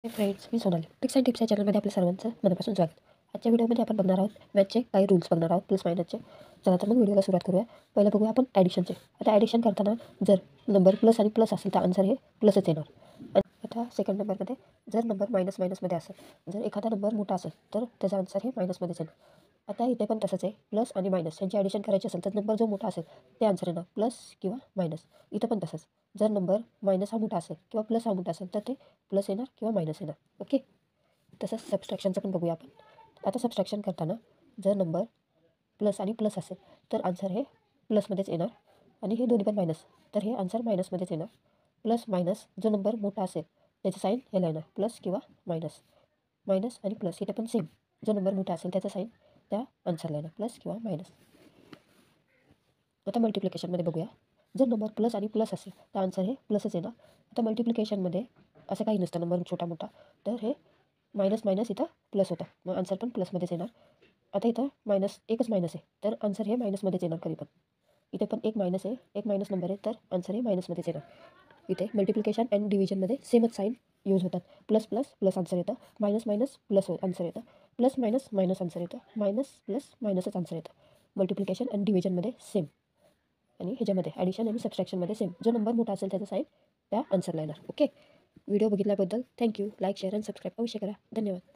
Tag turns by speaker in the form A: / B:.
A: Friends, me Sonali tricks and tips या चॅनलमध्ये आपल्या सर्वांचं मनापासून स्वागत. आजच्या व्हिडिओमध्ये आपण बघणार आहोत मॅथचे काही रूल्स बघणार आहोत, प्लस मायनसचे. चला तर मग व्हिडिओला सुरुवात करूया. पहिलं बघूया आपण ॲडिशनचे. आता ॲडिशन करताना जर नंबर प्लस आणि प्लस असेल तर आन्सर हे प्लसच येणार. आणि आता सेकंड नंबरमध्ये जर नंबर मायनस मायनसमध्ये असेल, जर एखादा नंबर मोठा असेल तर त्याचा आन्सर हे मायनसमध्येच येणार. आता इथे पण तसंच आहे, प्लस आणि मायनस यांची ॲडिशन करायची असेल तर नंबर जो मोठा असेल ते आन्सर येणार, प्लस किंवा मायनस. इथं पण तसंच, जर नंबर मायनस हा मोठा असेल किंवा प्लस हा मोठा असेल तर ते प्लस येणार किंवा मायनस येणार. ओके. तसंच सबस्ट्रॅक्शनचं पण बघूया आपण. आता सबस्ट्रॅक्शन करताना जर नंबर प्लस आणि प्लस असेल तर आन्सर हे प्लसमध्येच येणार, आणि हे दोन्ही पण मायनस तर हे आन्सर मायनसमध्येच येणार. प्लस मायनस जो नंबर मोठा असेल त्याचं साईन ह्याला येणार, प्लस किंवा मायनस. मायनस आणि प्लस इथे पण सेम, जो नंबर मोठा असेल त्याचं साईन त्या आन्सरला येणार, प्लस किंवा मायनस. आता मल्टिप्लिकेशनमध्ये बघूया. जर नंबर प्लस आणि प्लस असेल तर आन्सर हे प्लसच येणार. आता मल्टिप्लिकेशनमध्ये असं काही नसतं नंबर छोटा मोठा, तर हे मायनस मायनस इथं प्लस होतं, मग आन्सर पण प्लसमध्येच येणार. आता इथं मायनस एकच मायनस आहे तर आन्सर हे मायनसमध्येच येणार कधी पण. इथे पण एक मायनस आहे, एक मायनस नंबर आहे तर आन्सर हे मायनसमध्येच येणार. इथे मल्टिप्लिकेशन अँड डिव्हिजनमध्ये सेमच साईन यूज होतात. प्लस प्लस प्लस आन्सर येतं, मायनस मायनस प्लस आन्सर येतं, प्लस मायनस मायनस आन्सर येतं, मायनस प्लस मायनसच आन्सर येतं. मल्टिप्लिकेशन अँड डिव्हिजनमध्ये सेम, आणि ह्याच्यामध्ये ॲडिशन आणि सबस्ट्रॅक्शनमध्ये सेम. जो नंबर मोठा असेल त्याचा साईन त्या आन्सरला येणार. ओके. व्हिडिओ बघितल्याबद्दल थँक्यू. लाईक, शेअर आणि सबस्क्राईब अवश्य करा. धन्यवाद.